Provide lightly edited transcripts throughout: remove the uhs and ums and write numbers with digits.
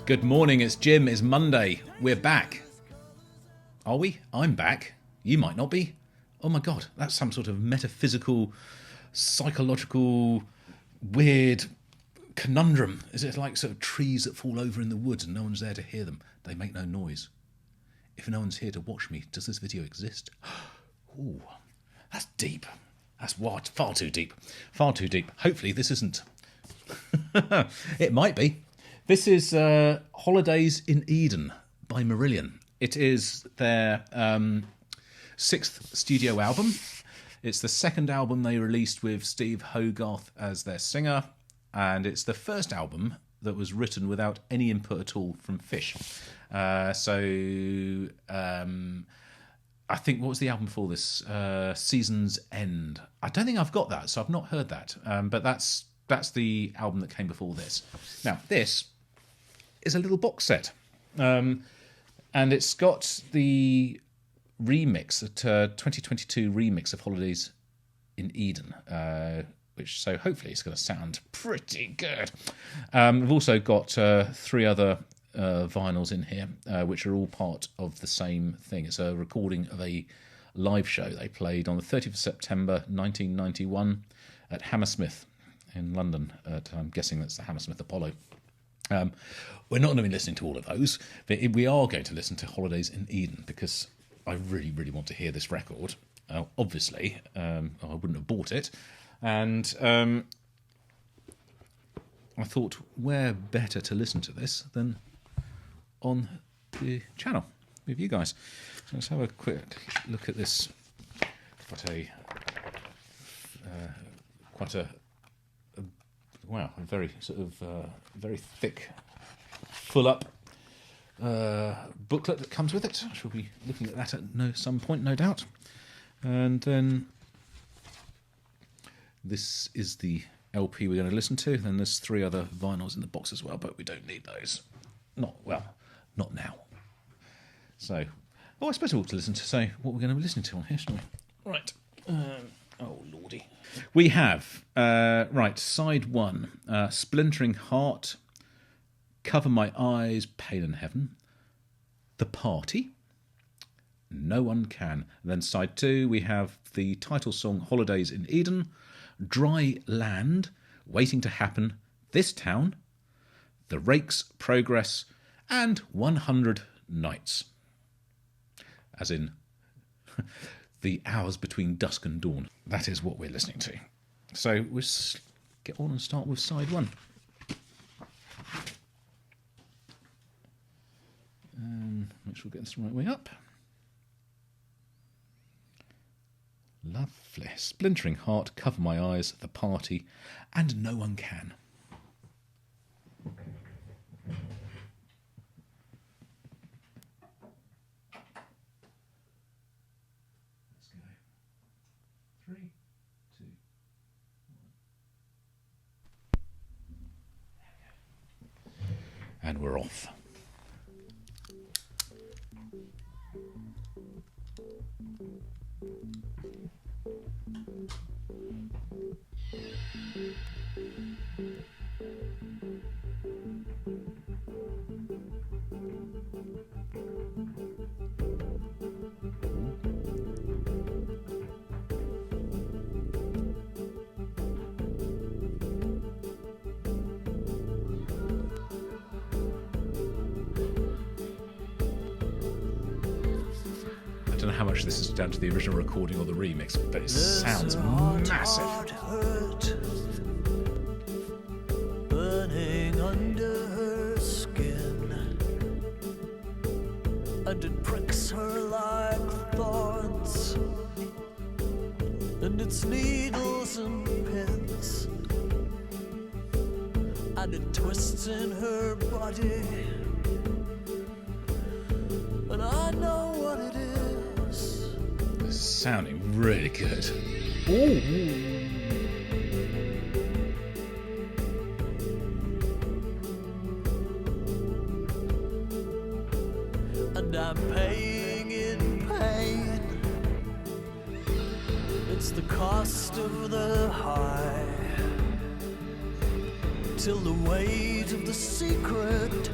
Good morning, it's Jim, it's Monday, we're back. Are we? I'm back. You might not be. Oh my god, that's some sort of metaphysical, psychological, weird conundrum. Is it like sort of trees that fall over in the woods and no one's there to hear them? They make no noise. If no one's here to watch me, does this video exist? Ooh, that's deep. That's far too deep. Far too deep. Hopefully this isn't. It might be. This is Holidays in Eden by Marillion. It is their sixth studio album. It's the second album they released with Steve Hogarth as their singer, and it's the first album that was written without any input at all from Fish. I think, what was the album before this? Season's End. I don't think I've got that, so I've not heard that. But that's the album that came before this. Now, this is a little box set. And it's got the remix, the 2022 remix of Holidays in Eden, which, so hopefully it's going to sound pretty good. We've also got three other vinyls in here, which are all part of the same thing. It's a recording of a live show they played on the 30th of September 1991 at Hammersmith in London. I'm guessing that's the Hammersmith Apollo. We're not going to be listening to all of those, but we are going to listen to Holidays in Eden because I really, really want to hear this record. Obviously, I wouldn't have bought it, and I thought, where better to listen to this than on the channel with you guys. So let's have a quick look at this. A very sort of very thick, full-up booklet that comes with it. I shall be looking at that at some point, no doubt. And then this is the LP we're going to listen to. Then there's three other vinyls in the box as well, but we don't need those. Not now. So, I suppose we ought to listen to say what we're going to be listening to on here, shouldn't we? Right. Oh, lordy. We have, side one, Splintering Heart, Cover My Eyes, Pain in Heaven, The Party, No One Can. And then side two, we have the title song, Holidays in Eden, Dry Land, Waiting to Happen, This Town, The Rakes, Progress, and 100 Nights. As in... the hours between dusk and dawn. That is what we're listening to. So we'll get on and start with side one. Make sure we get this the right way up. Lovely. Splintering Heart, Cover My Eyes, The Party, and No One Can. And we're off. I don't know how much this is down to the original recording or the remix, but it sounds massive. Burning under her skin, and it pricks her like thorns, and its needles and pins and it twists in her body, and I know what it is. This is sounding really good. And I'm paying in pain. It's the cost of the high, till the weight of the secret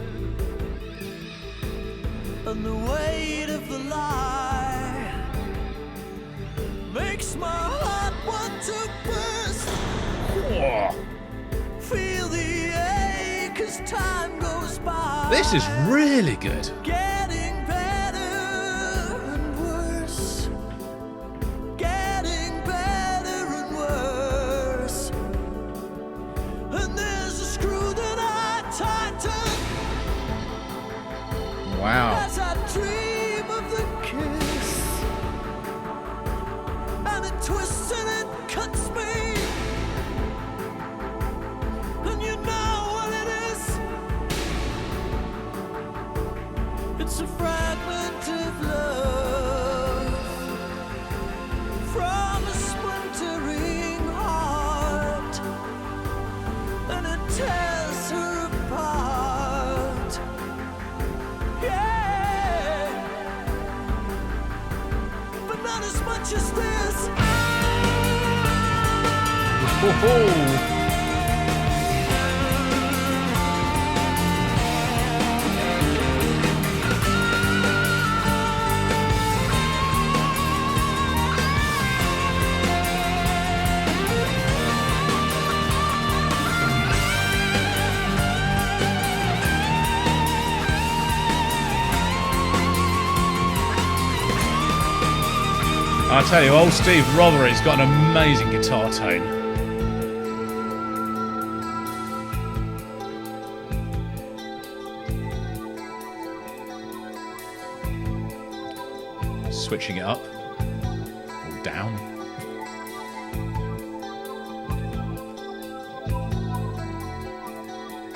and the weight of the lie makes my heart want to burst. Feel the ache as time goes by. This is really good. Getting better and worse. Getting better and worse. And there's a screw that I tighten Wow. as I dream of the kiss. And it twists and it cuts me. And you know what it is. It's a fragment of love from a splintering heart, and it tears her apart. Yeah, but not as much as this. Ho-ho. I tell you, old Steve Rothery's got an amazing guitar tone. Switching it up or down.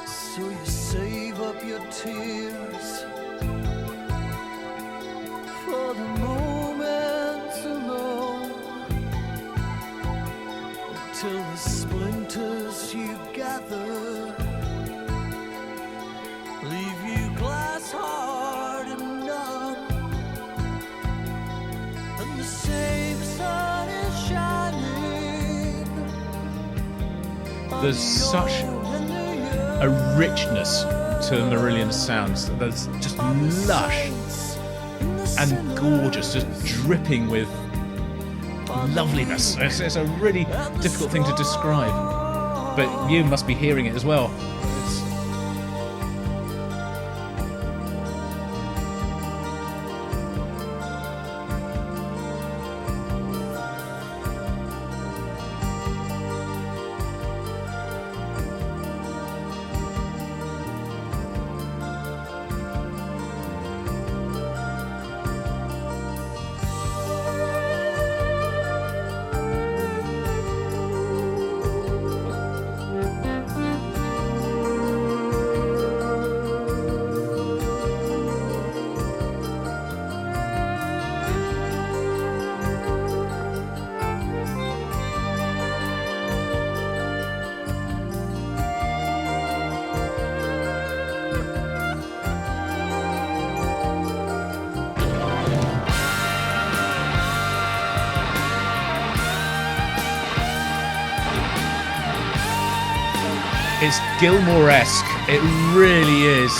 So you save up your tears for the moments alone, till the splinters you gather leave you glass hard and numb, and the same sun is shining on There's the such old and the young. a richness to Marillion sounds that's just lush and gorgeous, just dripping with loveliness. It's a really difficult thing to describe, but you must be hearing it as well. It's... It's Gilmore-esque. It really is.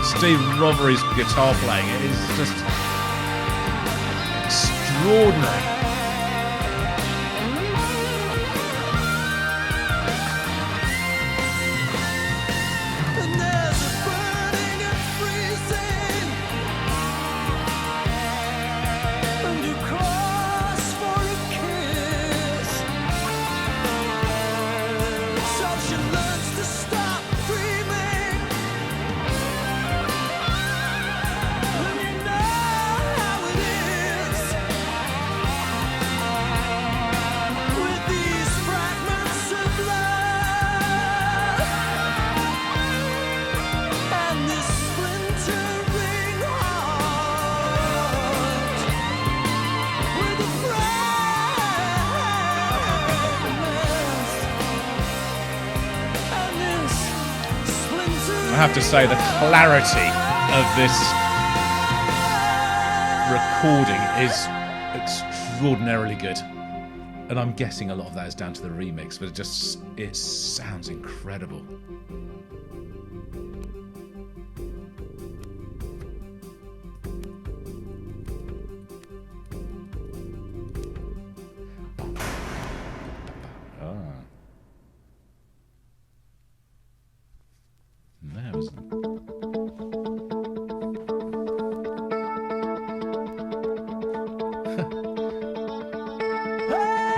Steve Rothery's guitar playing, it is just extraordinary. And there's a burning and freezing, and you cross for a kiss. So she learns to stop dreaming, and you know how it is. I have to say, the clarity of this recording is extraordinarily good. And I'm guessing a lot of that is down to the remix, but it sounds incredible.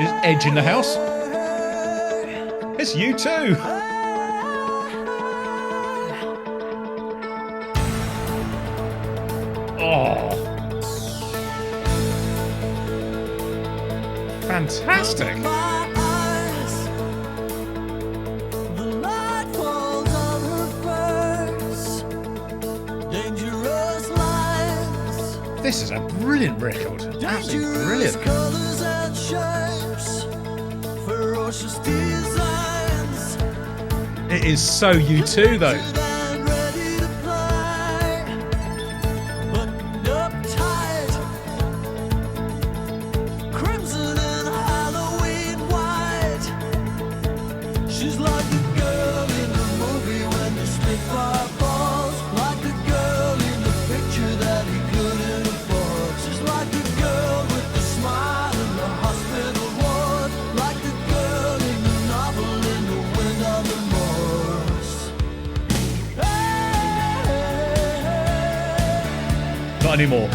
Is Edge in the house? It's you too. Oh, fantastic! This is a brilliant record. Absolutely brilliant. It is so U2 though. Not anymore.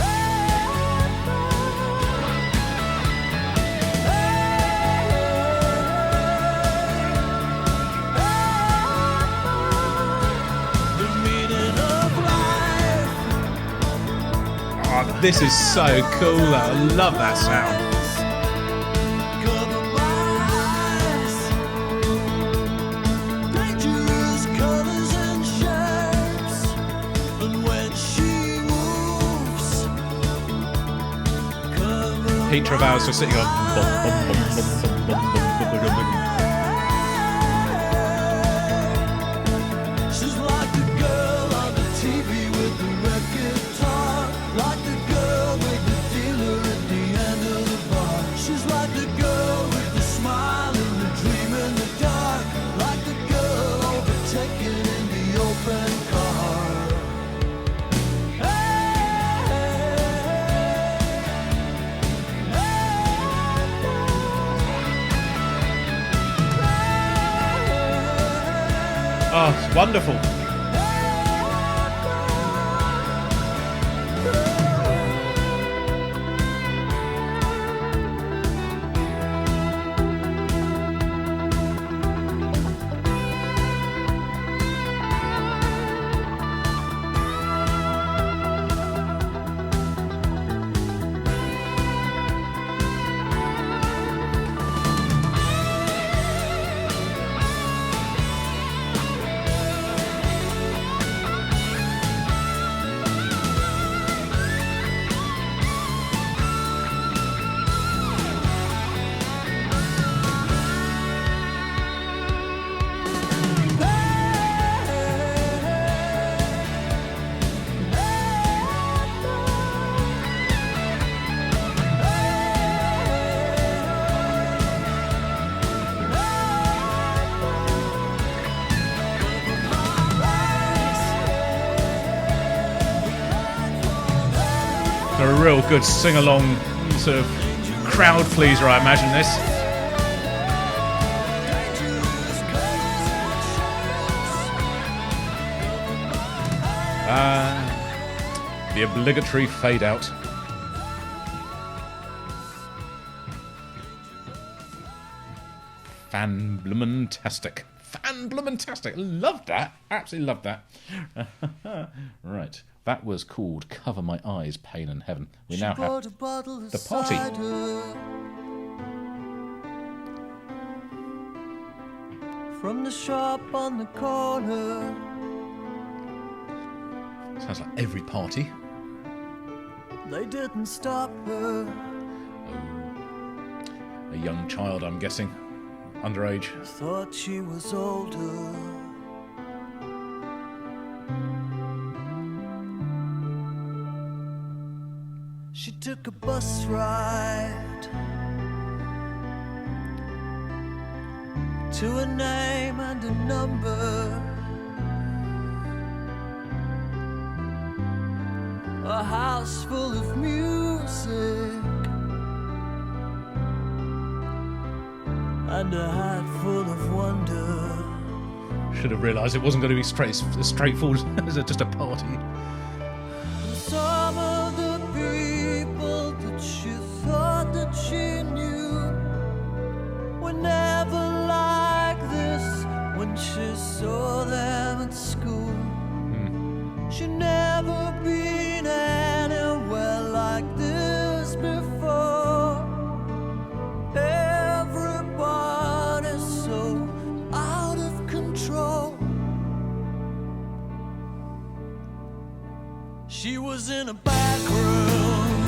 Oh, this is so cool though. I love that sound. Pete Travail's just sitting on. She's like the girl on the TV with the red guitar, like the girl with the dealer at the end of the bar. She's like the girl with the smile and the dream in the dark, like the girl overtaken in the open car. Oh, it's wonderful. A real good sing-along sort of crowd pleaser, I imagine this. The obligatory fade out. Fan-bloomin-tastic. Fan-bloomin-tastic. Loved that. Absolutely loved that. Right. That was called Cover My Eyes, Pain and Heaven. We now have the party. From the shop on the corner. Sounds like every party. They didn't stop her. A young child, I'm guessing. Underage. Thought she was older. took a bus ride to a name and a number, a house full of music and a hat full of wonder. Should have realised it wasn't going to be straightforward as just a party. Some of the people that she thought that she knew were never like this when she saw them at school. She'd never been anywhere like this before. Everybody's so out of control. She was in a back room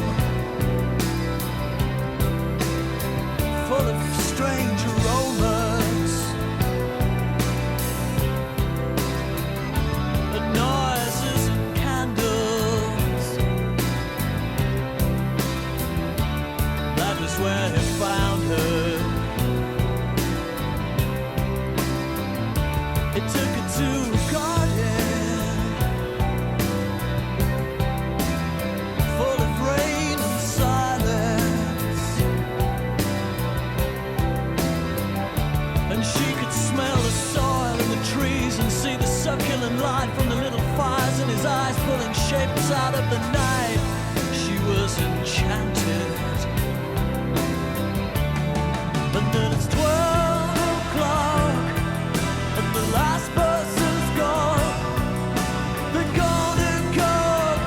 full of strange aromas and noises and candles. That was where he found her. He took her to a garden full of rain and silence, and she could smell the soil in the trees and see the succulent light from the little fires in his eyes pulling shapes out of the night. She was enchanted. And then it's 12 o'clock and the last bus is gone. They're gonna go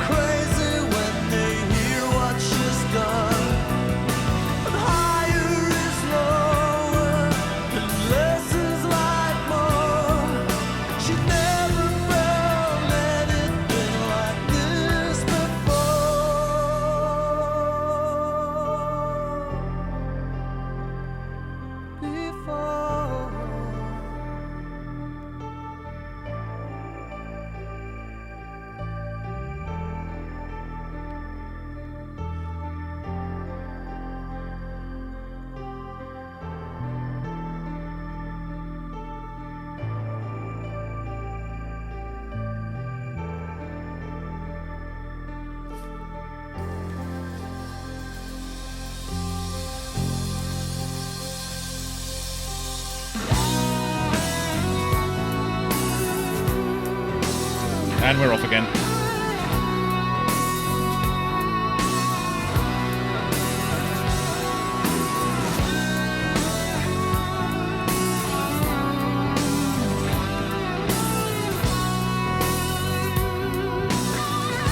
crazy when they hear what she's done. And higher is lower and less is like more. She never felt anything like this before. And we're off again.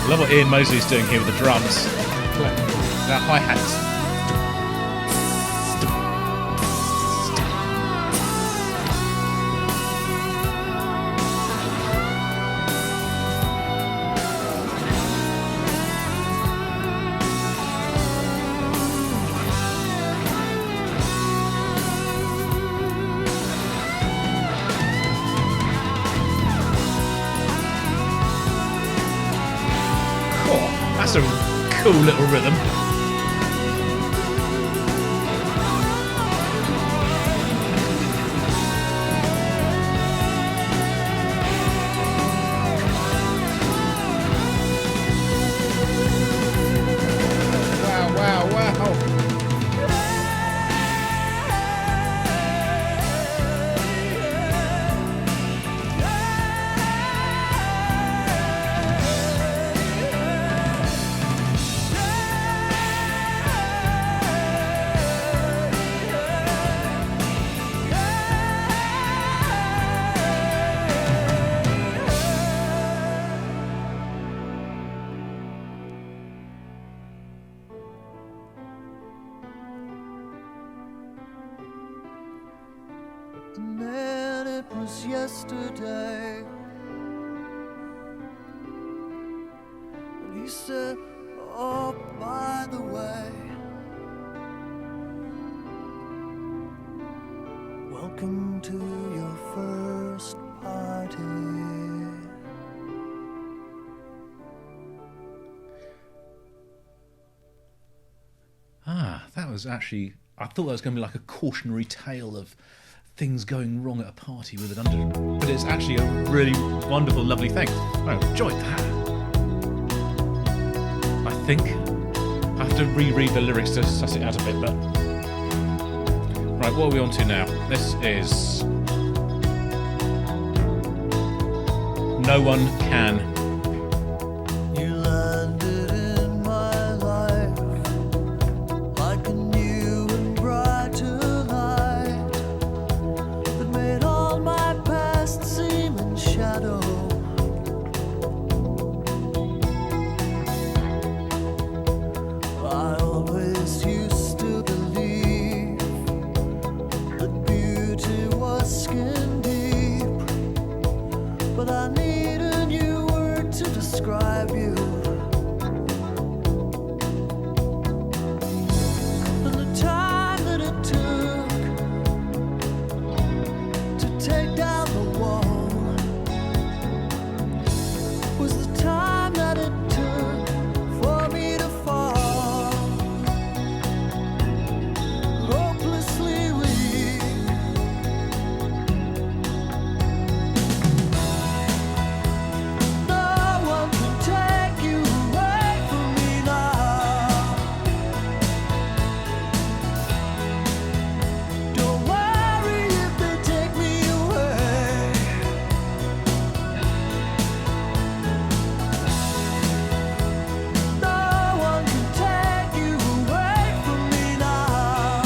I love what Ian Mosley's doing here with the drums. That hi-hat. That's a cool little rhythm. And then it was yesterday, and he said, oh, by the way, welcome to your first party. was actually... I thought that was going to be like a cautionary tale of things going wrong at a party with an under... But it's actually a really wonderful, lovely thing. I enjoyed that. I think I have to reread the lyrics to suss it out a bit, but... Right, what are we on to now? This is... No One Can. You landed in my life like a new and brighter light that made all my past seem in shadow. I always used to believe that beauty was skin deep, but I need a new word to describe you. And the time that it took to take down the wall was the time that it took for me to fall hopelessly weak. No one can take you away from me now. Don't worry if they take me away. No one can take you away from me now.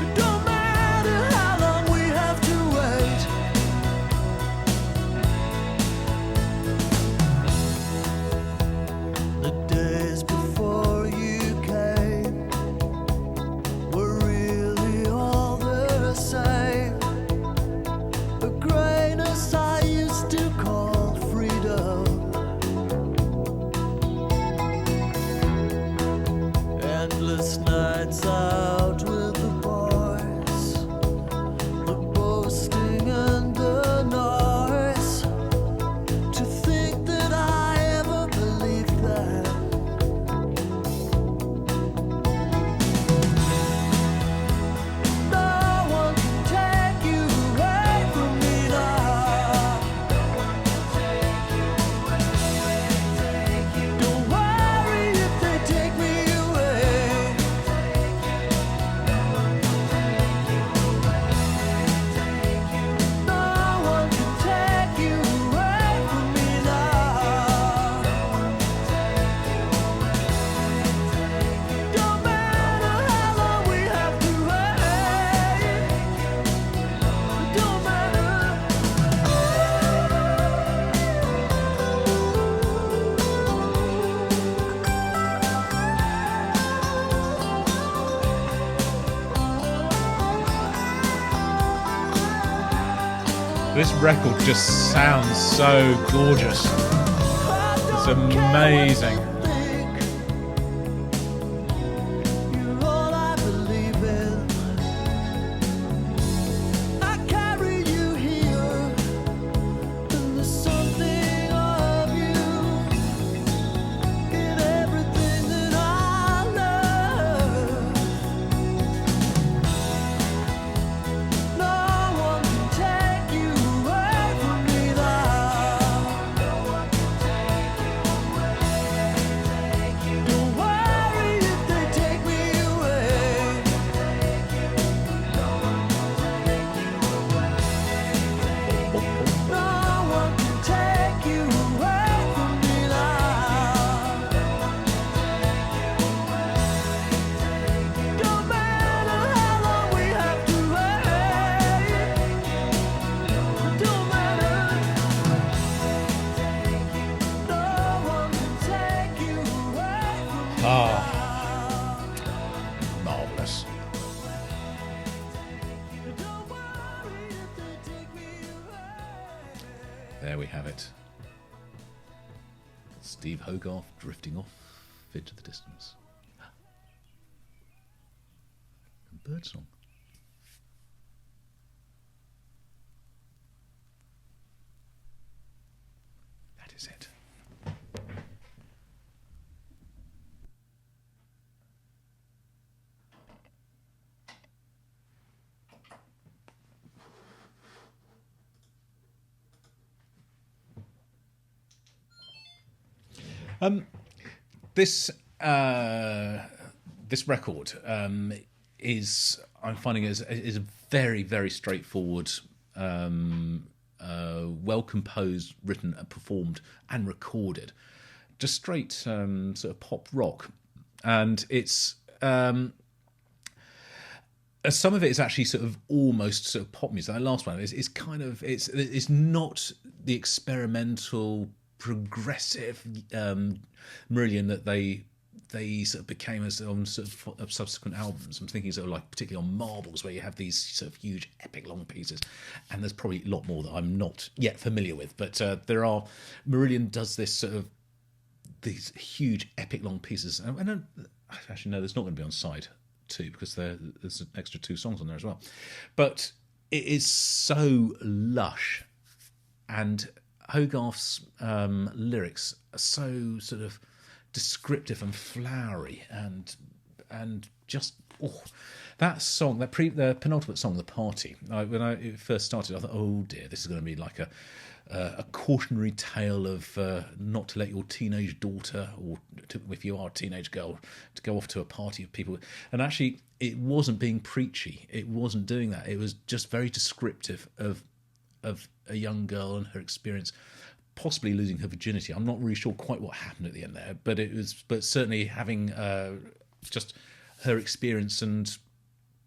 It don't matter how long we have to wait. The days before you came were really all the same. The greatness I used to call freedom. Endless nights out with the boys, the boasting and the noise. To think that I ever believed that. No one can take you away from me now. Don't worry if they take me away. No one can take you away from me now. Don't matter how long we have to wait. Don't matter. This record just sounds so gorgeous. It's amazing. You're all I believe in. I carry you here, and there's something of you in everything that I love. No one can take you away from me now. Don't worry if they take me away. No one can take you away from me now. Don't matter how long we have to wait. Don't matter. No one can take you away from me Ah, now. marvellous. Don't worry if they take me away. There we have it. Steve Hogarth drifting off into the distance. Birdsong. That is it. This this record is, I'm finding, is a very, very straightforward, well composed, written, and performed and recorded, just straight sort of pop rock, and it's. Some of it is actually sort of almost sort of pop music. That last one is kind of it's not the experimental, progressive Marillion that they sort of became as on sort of subsequent albums. I'm thinking sort of like particularly on Marbles, where you have these sort of huge epic long pieces, and there's probably a lot more that I'm not yet familiar with. But there are Marillion does this sort of these huge epic long pieces, and actually no, there's not going to be on side two because there's an extra 2 songs on there as well, but it is so lush, and Hogarth's lyrics are so sort of descriptive and flowery, and just that song, the penultimate song, The Party. When it first started, I thought, oh dear, this is going to be like a cautionary tale of not to let your teenage daughter, or if you are a teenage girl, to go off to a party of people. And actually, it wasn't being preachy. It wasn't doing that. It was just very descriptive of a young girl and her experience, possibly losing her virginity. I'm not really sure quite what happened at the end there, but certainly having just her experience,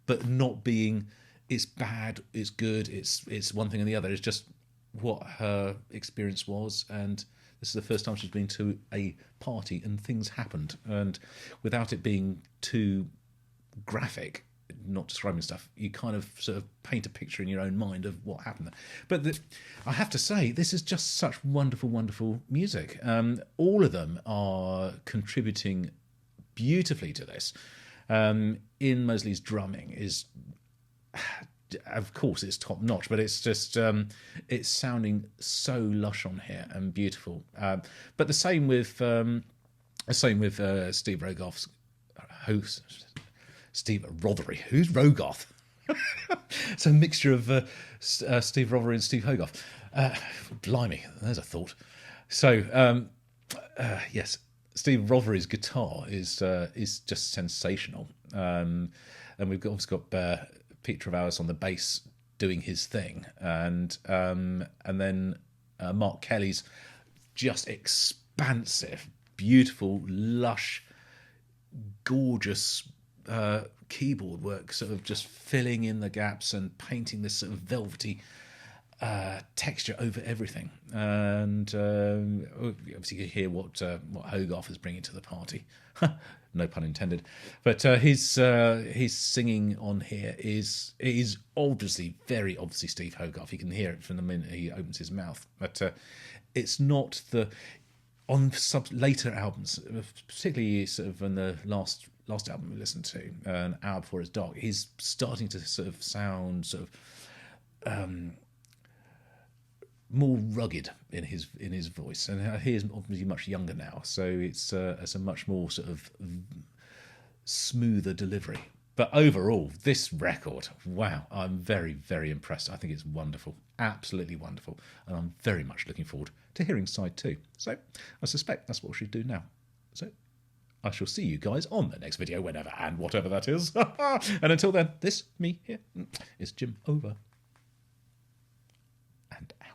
but not being it's bad, it's good, it's one thing and the other. It's just what her experience was, and this is the first time she's been to a party and things happened, and without it being too graphic, not describing stuff, you kind of sort of paint a picture in your own mind of what happened there. But I have to say, this is just such wonderful, wonderful music. All of them are contributing beautifully to this. Ian Mosley's drumming is, of course, it's top notch, but it's just it's sounding so lush on here and beautiful. But the same with Steve Rogoff's host, Steve Rothery. Who's Rogoff? It's a mixture of Steve Rothery and Steve Hogarth. Blimey, there's a thought. So yes, Steve Rothery's guitar is just sensational, and we've obviously got Pete Travalis on the bass doing his thing, and then Mark Kelly's just expansive, beautiful, lush, gorgeous keyboard work, sort of just filling in the gaps and painting this sort of velvety texture over everything. And obviously you hear what Hogarth is bringing to the party. No pun intended. But his singing on here is obviously, very obviously Steve Hogarth. You can hear it from the minute he opens his mouth. But it's not on later albums, particularly sort of in the last album we listened to, An Hour Before It's Dark, he's starting to sort of sound sort of more rugged in his voice, and he is obviously much younger now, so it's a much more sort of smoother delivery. But overall, this record, wow, I'm very, very impressed. I think it's wonderful, absolutely wonderful, and I'm very much looking forward to hearing side 2. So I suspect that's what we should do now. So I shall see you guys on the next video, whenever and whatever that is. And until then, me here, is Jim, over and out.